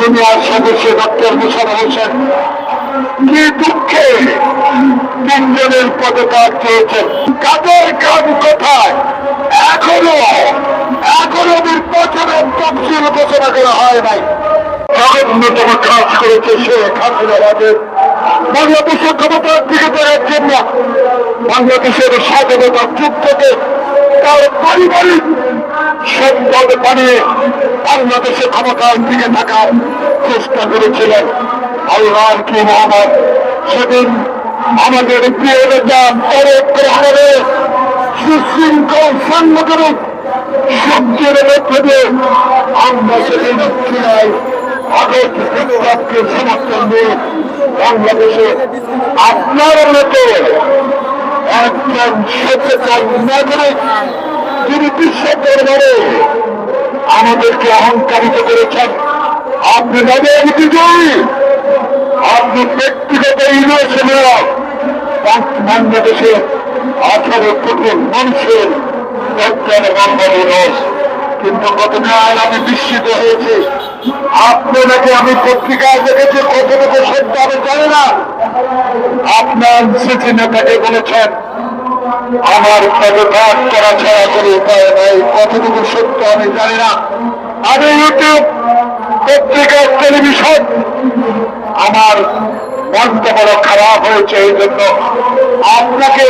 Senior সদস্য doctor Mosharraf Hossain কি দুঃখে তিনজনের পদত্যাগ চেয়েছেন। কাদের কাজ কোথায়? এখনো নির্বাচনের তফসিল ঘোষণা করা হয় নাই। জঘন্যতম কাজ করেছে শেখ হাসিনা। বাংলাদেশের ক্ষমতার দিকে দেওয়ার জন্য বাংলাদেশের স্বাধীনতার যুগ থেকে তার পারিবারিক সম্পদ বানিয়ে বাংলাদেশের ক্ষমতার দিকে থাকার চেষ্টা করেছিলেন। আল্লাহর কি মহম্মদ, সেদিন আমাদের প্রিয় নেতা তারেক রহমানের সুশৃঙ্খল সাংগঠনিক শক্তির মধ্যে দিয়ে আমরা সেদিন জুলাই আগস্ট বিপ্লবকে সমর্থন দিয়ে বাংলাদেশে আপনার মতো একজন সচেতন নাগরিক যিনি বিশ্ব দরবারে আমাদেরকে অহংকারিত করেছেন। আপনি নবেন বিজয়ী, আপনি ব্যক্তিগত ইউনিভার্সিটি বাংলাদেশের 18 কোটি মানুষের মানুষ। কিন্তু গতকাল আমি বিস্মিত হয়েছি, আপনাকে আমি পত্রিকায় দেখেছি, কতটুকু সত্য আমি জানি না। আপনার সিটি নেতাকে বলেছেন আমার পদত্যাগ করা ছাড়া কোনো উপায় নাই। কতটুকু সত্য আমি জানি না। আমি ইউটিউব পত্রিকা টেলিভিশন আমার মনটা বড় খারাপ হয়েছে। এই জন্য আপনাকে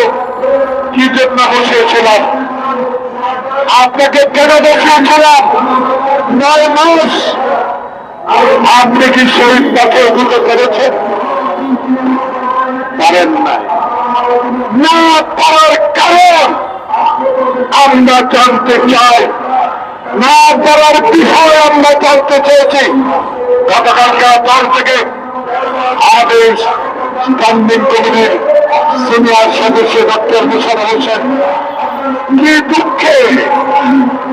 কি জন্য বসিয়েছিলাম, আপনাকে কেন বসিয়েছিলাম 9 মাস? আপনি কি শহীদ পথে অভিযোগ করেছেন? পারেন নাই। না পারার কারণ আমরা জানতে চাই, না পারার বিষয় আমরা জানতে চেয়েছি। গতকালকে দল থেকে আমাদের স্ট্যান্ডিং কমিটির সিনিয়র সদস্য ডক্টর মোশাররফ হোসেন কি দুঃখে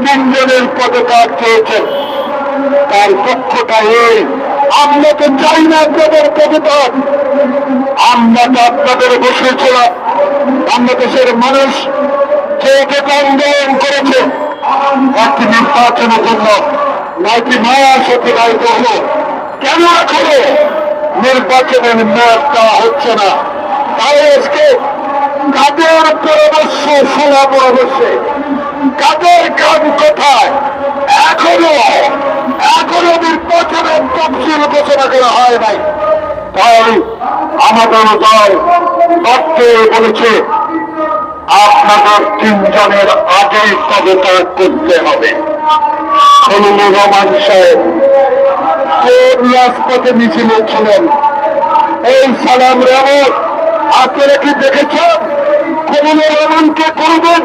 তিনজনের পদত্যাগ চেয়েছেন। তার পক্ষটা এই, আমরা তো চাই না আপনাদের পদত্যাগ। আমরা তো আপনাদের বসেছিলাম। বাংলাদেশের মানুষ যে আন্দোলন করেছে একটি নির্বাচনের জন্য 9 মাস অতিবাহিত হল, কেন এখনো নির্বাচনের মেয়াদ দেওয়া হচ্ছে না? তাই আজকে কাদের পরামর্শ, সোলা পরামর্শে কাদের কাজ কোথায়? এখনো নির্বাচনের তফসিল ঘোষণা করা হয় নাই। তাই আমাদের দল তথ্যে বলেছে আপনাদের 3 জনের আগেই পদত্যাগ করতে হবে। খলিলুর রহমান সাহেব কোন রাজপথে মিছিলে ছিলেন? এই সালাম রহমত আপনারা কি দেখেছেন? খলিলুর রহমানকে করবেন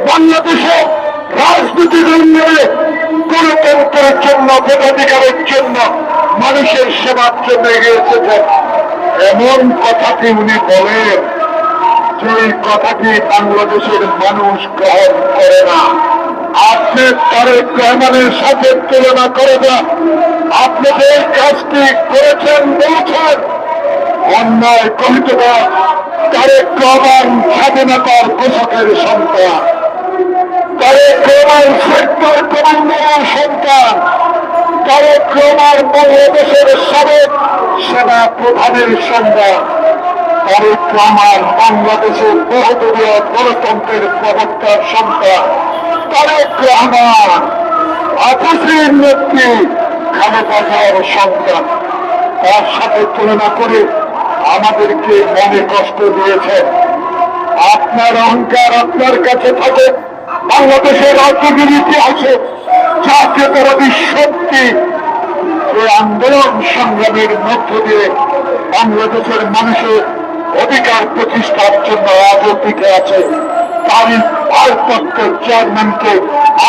বাংলাদেশে রাজনীতির উন্নয়নে, গণতন্ত্রের জন্য, ভোটাধিকারের জন্য, মানুষের সেবার জন্য এগিয়ে এসেছেন। এমন কথাটি উনি বলেন, যে কথাটি বাংলাদেশের মানুষ গ্রহণ করে না। আপনি তারেক রহমানের সাথে তুলনা করে না। আপনি যে কাজটি করেছেন বলছেন অন্যায় কহিত না। তারেক রহমান স্বাধীনতার পোশাকের সন্তান, তারেক রহমান সেক্টর কমান্ডারের সন্তান, তারেক রহমান বাংলাদেশের সাবেক সেনা প্রধানের সন্তান, তারেক রহমান বাংলাদেশের বহুদলীয় গণতন্ত্রের প্রবক্তার সন্তান, তারেক রহমান আপসের নেত্রী খালেদা জিয়ার সন্তান। তার সাথে তুলনা করে আমাদেরকে মনে কষ্ট দিয়েছেন। আপনার অহংকার আপনার কাছে থাকে। বাংলাদেশের রাজনীতির ইতিহাসে জাতীয়তাবাদী শক্তি এই আন্দোলন সংগ্রামের মধ্য দিয়ে বাংলাদেশের মানুষের অধিকার প্রতিষ্ঠার জন্য আজও টিকে আছে। তারই ভারপ্রাপ্ত চেয়ারম্যানকে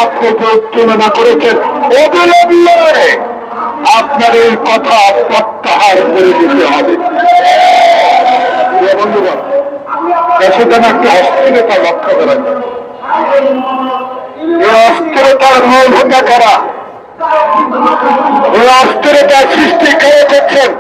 আপনাকে তুলনা করেছেন। অবিলম্বে আপনার এই কথা প্রত্যাহার করে দিতে হবে। বন্ধুগণ, দেশে যেন একটা অস্থিরতা লক্ষ্য করা যায়। এই অস্থিরতার মূল ভূমিকা কারা? এই অস্থিরতার সৃষ্টি করে করছেন